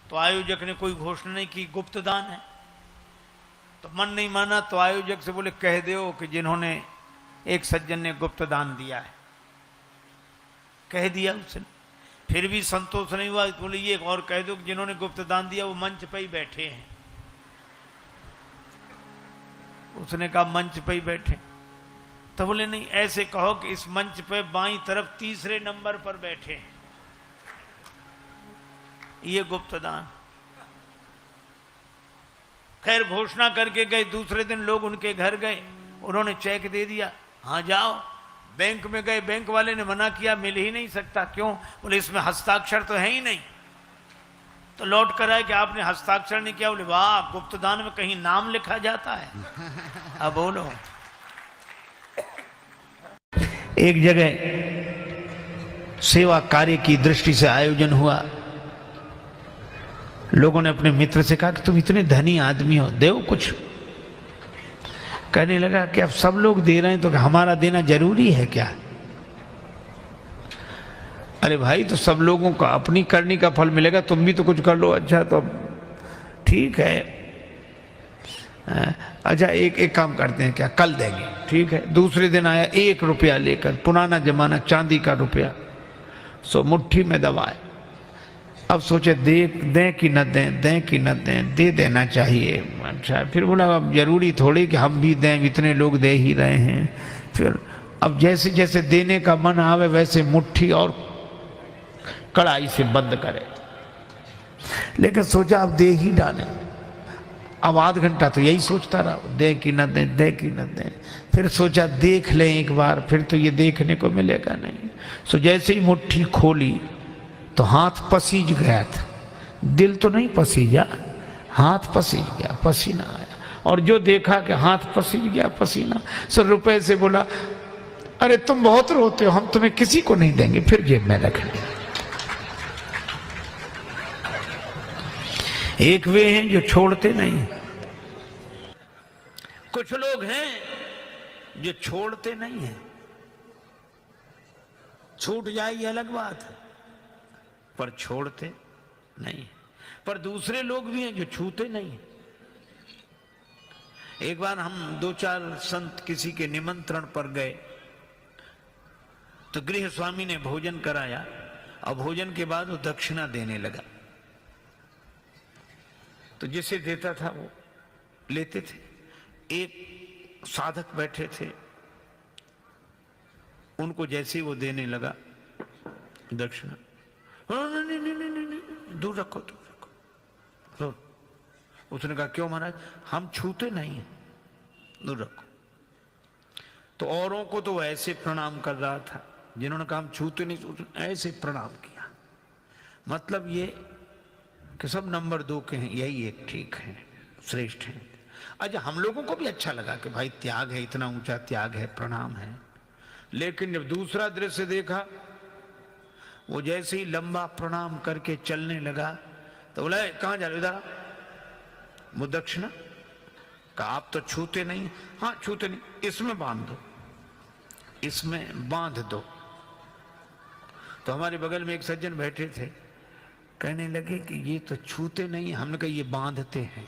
तो आयोजक ने कोई घोषणा नहीं की गुप्त दान है। तो मन नहीं माना तो आयोजक से बोले कह दो कि जिन्होंने एक सज्जन ने गुप्त दान दिया है। कह दिया उसने, फिर भी संतोष नहीं हुआ। बोले ये और कह दो कि जिन्होंने गुप्त दान दिया वो मंच पे ही बैठे हैं। उसने कहा मंच पे ही बैठे। तो बोले नहीं, ऐसे कहो कि इस मंच पे बाईं तरफ तीसरे नंबर पर बैठे हैं, ये गुप्त दान। खैर घोषणा करके गए। दूसरे दिन लोग उनके घर गए, उन्होंने चेक दे दिया, हाँ जाओ। बैंक में गए, बैंक वाले ने मना किया, मिल ही नहीं सकता। क्यों? बोले इसमें हस्ताक्षर तो है ही नहीं। तो लौट कर आए कि आपने हस्ताक्षर नहीं किया। बोले वाह, गुप्त दान में कहीं नाम लिखा जाता है। अब बोलो, एक जगह सेवा कार्य की दृष्टि से आयोजन हुआ। लोगों ने अपने मित्र से कहा कि तुम इतने धनी आदमी हो, दो कुछ। कहने लगा कि अब सब लोग दे रहे हैं तो हमारा देना जरूरी है क्या? अरे भाई, तो सब लोगों का अपनी करनी का फल मिलेगा, तुम भी तो कुछ कर लो। अच्छा तो ठीक है, अच्छा एक काम करते हैं, क्या कल देंगे? ठीक है। दूसरे दिन आया 1 रुपया लेकर, पुराना जमाना, चांदी का रुपया। सो मुट्ठी में दबाए। अब सोचे दें कि न दें, दें कि न दें, दे देना चाहिए। अच्छा, फिर बोला अब जरूरी थोड़ी कि हम भी दें, इतने लोग दे ही रहे हैं। फिर अब जैसे जैसे देने का मन आवे वैसे मुट्ठी और कड़ाई से बंद करे। लेकिन सोचा अब दे ही डालें। अब आध घंटा तो यही सोचता रहा, दें कि न दें, दें कि न दें। फिर सोचा देख लें एक बार, फिर तो ये देखने को मिलेगा नहीं। सो जैसे ही मुट्ठी खोली तो हाथ पसीज गया था। दिल तो नहीं पसीजा, हाथ पसीज गया, पसीना आया। और जो देखा कि हाथ पसीज गया, पसीना, सो रुपए से बोला अरे तुम बहुत रोते हो, हम तुम्हें किसी को नहीं देंगे, फिर जेब में रख लिया। एक वे हैं जो छोड़ते नहीं, कुछ लोग हैं जो छोड़ते नहीं हैं। छूट जाए ये अलग बात है, पर छोड़ते नहीं। पर दूसरे लोग भी हैं जो छूते नहीं। एक बार हम 2-4 संत किसी के निमंत्रण पर गए, तो गृह स्वामी ने भोजन कराया और भोजन के बाद वो दक्षिणा देने लगा। तो जिसे देता था वो लेते थे। एक साधक बैठे थे, उनको जैसे ही वो देने लगा दक्षिणा, नहीं नहीं नहीं नहीं नहीं, दूर रखो, दूर रखो, दूर। उसने कहा क्यों महाराज? हम छूते नहीं हैं, दूर रखो। तो औरों को तो ऐसे प्रणाम कर रहा था, जिन्होंने कहा हम छूते नहीं, ऐसे प्रणाम किया। मतलब ये कि सब नंबर 2 के हैं, यही एक ठीक है, श्रेष्ठ है। अच्छा, हम लोगों को भी अच्छा लगा कि भाई त्याग है, इतना ऊंचा त्याग है, प्रणाम है। लेकिन जब दूसरा दृश्य देखा, वो जैसे ही लंबा प्रणाम करके चलने लगा तो बोला कहां जा रहे? इधर। वो दक्षिणा का आप तो छूते नहीं। हाँ छूते नहीं, इसमें बांध दो, इसमें बांध दो। तो हमारे बगल में एक सज्जन बैठे थे, कहने लगे कि ये तो छूते नहीं। हमने कहा ये बांधते हैं।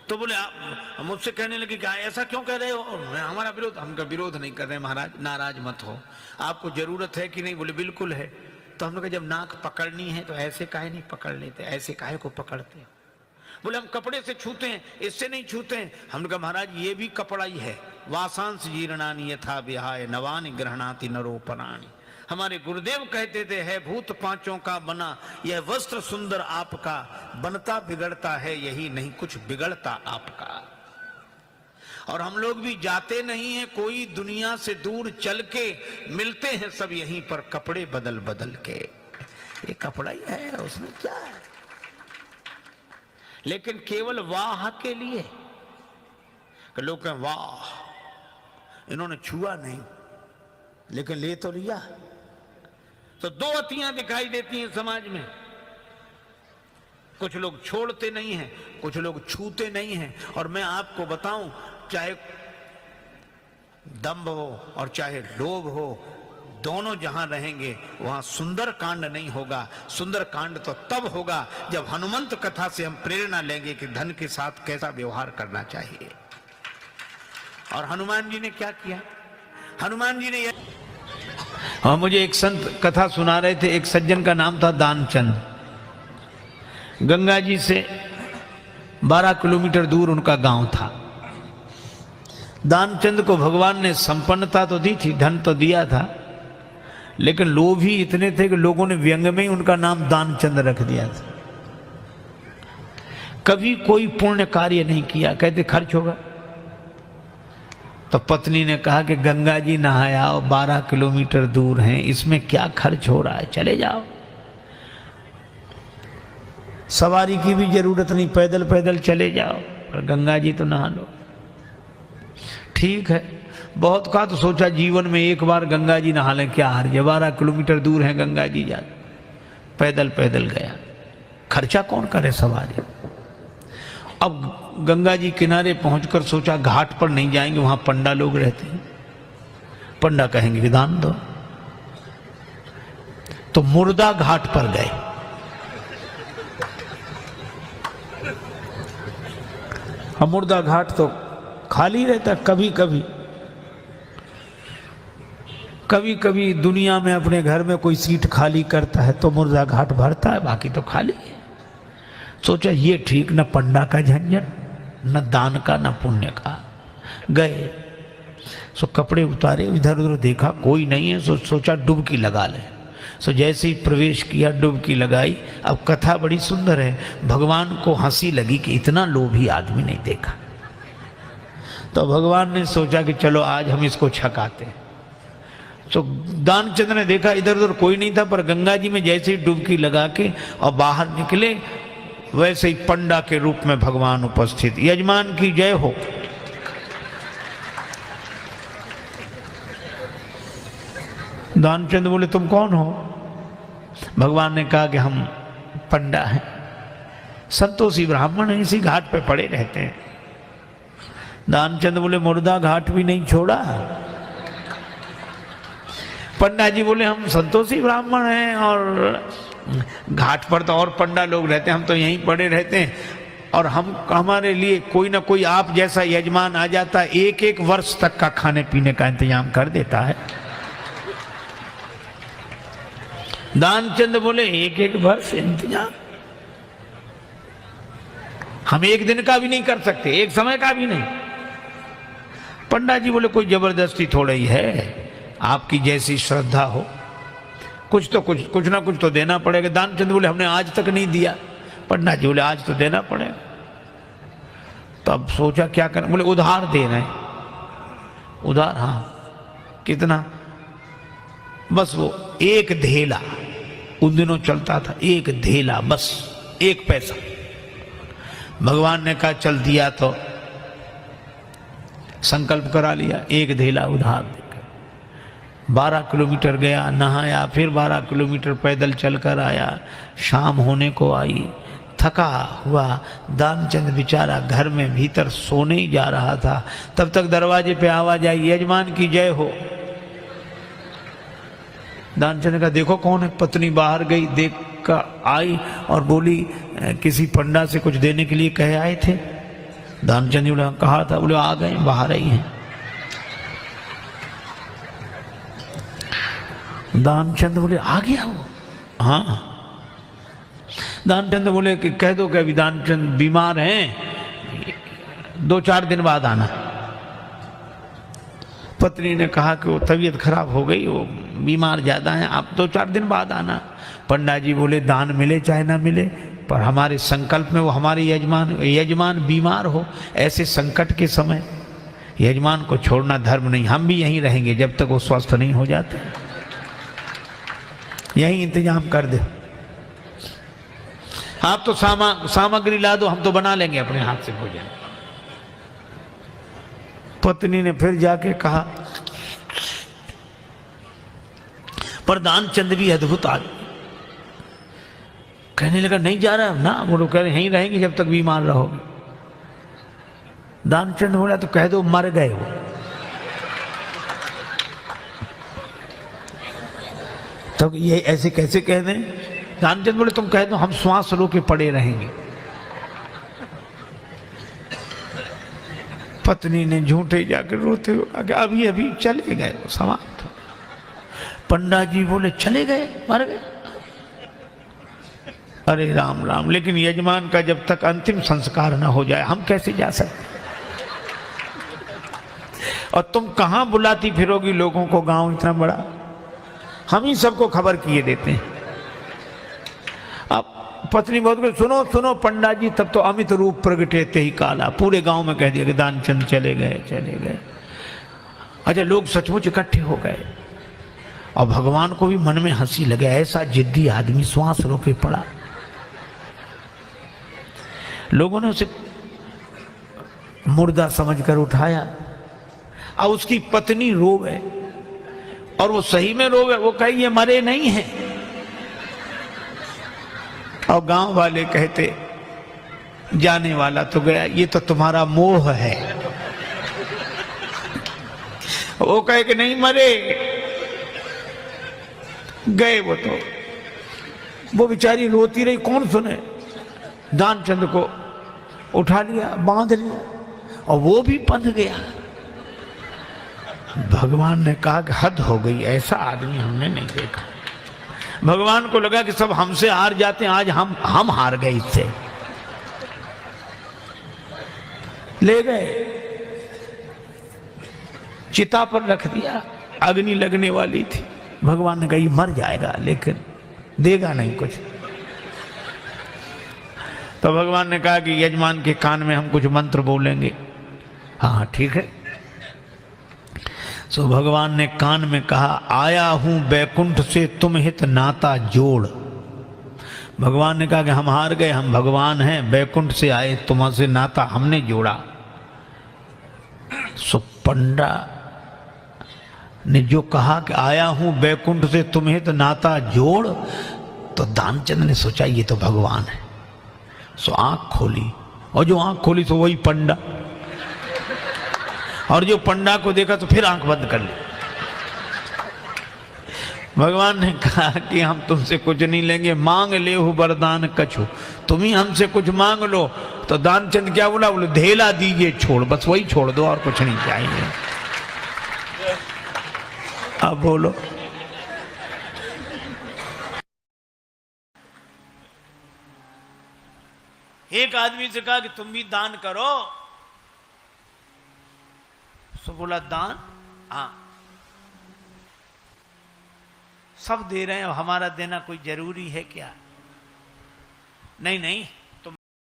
तो बोले आप मुझसे कहने लगे कि ऐसा क्यों कह रहे हो? हमारा विरोध। हमका विरोध नहीं कर रहे महाराज, नाराज मत हो, आपको जरूरत है कि नहीं? बोले बिल्कुल है। तो हमने कहा जब नाक पकड़नी है तो ऐसे काहे नहीं पकड़ लेते, ऐसे काहे को पकड़ते हैं? बोले हम कपड़े से छूते हैं, इससे नहीं छूते हैं। हमने कहा महाराज ये भी कपड़ा ही है। वासांस जीर्णानि यथा विहाय नवानि गृह्णाति नरोपराणि। हमारे गुरुदेव कहते थे है भूत पांचों का बना, यह वस्त्र सुंदर आपका, बनता बिगड़ता है यही नहीं, कुछ बिगड़ता आपका। और हम लोग भी जाते नहीं हैं कोई दुनिया से दूर चल के, मिलते हैं सब यहीं पर कपड़े बदल बदल के। ये कपड़ा ही है, उसमें क्या है? लेकिन केवल वाह के लिए कि लोग कहें वाह इन्होंने छुआ नहीं लेकिन ले तो लिया। तो 2 अतियां दिखाई देती हैं समाज में। कुछ लोग छोड़ते नहीं हैं, कुछ लोग छूते नहीं हैं। और मैं आपको बताऊं, चाहे दंभ हो और चाहे लोभ हो, दोनों जहां रहेंगे वहां सुंदर कांड नहीं होगा। सुंदर कांड तो तब होगा जब हनुमंत कथा से हम प्रेरणा लेंगे कि धन के साथ कैसा व्यवहार करना चाहिए। और हनुमान जी ने क्या किया? हनुमान जी ने हाँ, मुझे एक संत कथा सुना रहे थे। एक सज्जन का नाम था दानचंद। गंगा जी से 12 किलोमीटर दूर उनका गांव था। दानचंद को भगवान ने संपन्नता तो दी थी, धन तो दिया था, लेकिन लोभ ही इतने थे कि लोगों ने व्यंग में ही उनका नाम दानचंद रख दिया था। कभी कोई पुण्य कार्य नहीं किया, कहते खर्च होगा। तो पत्नी ने कहा कि गंगा जी नहाया और 12 किलोमीटर दूर हैं, इसमें क्या खर्च हो रहा है, चले जाओ। सवारी की भी जरूरत नहीं, पैदल पैदल चले जाओ और गंगा जी तो नहा लो। ठीक है, बहुत कहा तो सोचा जीवन में एक बार गंगा जी नहा लें, क्या हर्ज है, 12 किलोमीटर दूर है गंगा जी, जा पैदल पैदल गया। खर्चा कौन करे सवारी। अब गंगा जी किनारे पहुंचकर सोचा घाट पर नहीं जाएंगे, वहां पंडा लोग रहते हैं, पंडा कहेंगे कि दान दो। तो मुर्दा घाट पर गए। मुर्दा घाट तो खाली रहता, कभी कभी कभी कभी दुनिया में अपने घर में कोई सीट खाली करता है तो मुर्दा घाट भरता है, बाकी तो खाली है। सोचा ये ठीक, न पंडा का झंझट, न दान का, न पुण्य का। गए सो कपड़े उतारे, इधर उधर देखा कोई नहीं है, सोचा डुबकी लगा ले। सो जैसे ही प्रवेश किया डुबकी लगाई। अब कथा बड़ी सुंदर है। भगवान को हंसी लगी कि इतना लोभी आदमी नहीं देखा। तो भगवान ने सोचा कि चलो आज हम इसको छकाते हैं। तो दानचंद ने देखा इधर उधर कोई नहीं था, पर गंगा जी में जैसे ही डुबकी लगा के और बाहर निकले, वैसे ही पंडा के रूप में भगवान उपस्थित। यजमान की जय हो। दानचंद बोले तुम कौन हो? भगवान ने कहा कि हम पंडा हैं, संतोषी ब्राह्मण हैं, इसी घाट पे पड़े रहते हैं। दानचंद बोले मुर्दा घाट भी नहीं छोड़ा। पंडा जी बोले हम संतोषी ब्राह्मण हैं और घाट पर तो और पंडा लोग रहते हैं, हम तो यहीं पड़े रहते हैं, और हम हमारे लिए कोई ना कोई आप जैसा यजमान आ जाता, एक एक वर्ष तक का खाने पीने का इंतजाम कर देता है। दानचंद बोले एक एक वर्ष इंतजाम? हम एक दिन का भी नहीं कर सकते, एक समय का भी नहीं। पंडा जी बोले कोई जबरदस्ती थोड़ा ही है, आपकी जैसी श्रद्धा हो, कुछ ना कुछ तो देना पड़ेगा। दानचंद बोले हमने आज तक नहीं दिया। पंडा जी बोले आज तो देना पड़ेगा। तब सोचा क्या करना, बोले उधार दे रहे हैं। उधार? हाँ। कितना? बस वो एक धेला, उन दिनों चलता था, एक धेला, बस 1 पैसा। भगवान ने कहा चल दिया, तो संकल्प करा लिया, 1 धेला उधार देकर 12 किलोमीटर गया, नहाया, फिर 12 किलोमीटर पैदल चलकर आया। शाम होने को आई, थका हुआ दानचंद बेचारा घर में भीतर सोने ही जा रहा था। तब तक दरवाजे पे आवाज आई, यजमान की जय हो। दानचंद का देखो कौन है। पत्नी बाहर गई, देख कर आई और बोली किसी पंडा से कुछ देने के लिए कहे आए थे? दानचंद ने कहा था। बोले आ गए, बाहर आई हैं। दानचंद बोले आ गया वो? हाँ। दानचंद बोले कि कह दो कि अभी दानचंद बीमार हैं, 2-4 दिन बाद आना। पत्नी ने कहा कि वो तबीयत खराब हो गई, वो बीमार ज़्यादा हैं, आप 2-4 दिन बाद आना। पंडा जी बोले दान मिले चाहे ना मिले, पर हमारे संकल्प में वो हमारे यजमान बीमार हो, ऐसे संकट के समय यजमान को छोड़ना धर्म नहीं। हम भी यहीं रहेंगे जब तक वो स्वस्थ नहीं हो जाते, यहीं इंतजाम कर दे। आप तो सामग्री ला दो, हम तो बना लेंगे अपने हाथ से भोजन। पत्नी ने फिर जाके कहा, पर दानचंद भी अद्भुत आदमी। कहने लगा नहीं जा रहा ना, वो लोग कह रहे यहीं रहेंगे जब तक बीमार रहोगे। दानचंद बोला तो कह दो मर गए वो। तो ये ऐसे कैसे कह दें? दानचंद बोले तुम कह दो हम श्वास रोके पड़े रहेंगे। पत्नी ने झूठे जाकर रोते हुए अभी अभी चले गए, समाप्त। पंडा जी बोले चले गए, मर गए? अरे राम राम, लेकिन यजमान का जब तक अंतिम संस्कार न हो जाए हम कैसे जा सकते? और तुम कहां बुलाती फिरोगी लोगों को, गांव इतना बड़ा, हम ही सबको खबर किए देते हैं। अब पत्नी बहुत कुछ, सुनो सुनो पंडा जी, तब तो अमित रूप प्रगटे ते ही काला, पूरे गांव में कह दिया कि दानचंद चले गए चले गए। अच्छा, लोग सचमुच इकट्ठे हो गए और भगवान को भी मन में हंसी लगे, ऐसा जिद्दी आदमी श्वास रोके पड़ा। लोगों ने उसे मुर्दा समझकर उठाया और उसकी पत्नी रोवे, और वो सही में रोवे, वो कहे ये मरे नहीं हैं। और गांव वाले कहते जाने वाला तो गया, ये तो तुम्हारा मोह है। वो कहे कि नहीं मरे, गए तो वो बेचारी रोती रही, कौन सुने। दानचंद को उठा लिया, बांध लिया, और वो भी बंध गया। भगवान ने कहा कि हद हो गई, ऐसा आदमी हमने नहीं देखा। भगवान को लगा कि सब हमसे हार जाते हैं, आज हम हार गए इससे। ले गए, चिता पर रख दिया, अग्नि लगने वाली थी। भगवान ने कहा ये मर जाएगा लेकिन देगा नहीं कुछ। तो भगवान ने कहा कि यजमान के कान में हम कुछ मंत्र बोलेंगे। हाँ ठीक है। सो भगवान ने कान में कहा, आया हूं बैकुंठ से तुम हित नाता जोड़। भगवान ने कहा कि हम हार गए, हम भगवान हैं, बैकुंठ से आए, तुमसे नाता हमने जोड़ा। सो पंडा ने जो कहा कि आया हूं बैकुंठ से तुम हित नाता जोड़, तो दानचंद ने सोचा ये तो भगवान है। सो आंख खोली, और जो आंख खोली तो वही पंडा, और जो पंडा को देखा तो फिर आंख बंद कर ली। भगवान ने कहा कि हम तुमसे कुछ नहीं लेंगे, मांग ले हो वरदान कछु, तुम ही हमसे कुछ मांग लो। तो दानचंद क्या बोला? बोले धेला दीजिए छोड़, बस वही छोड़ दो और कुछ नहीं चाहिए। अब बोलो, एक आदमी से कहा कि तुम भी दान करो। तो बोला दान? हाँ, सब दे रहे हैं, हमारा देना कोई जरूरी है क्या? नहीं नहीं,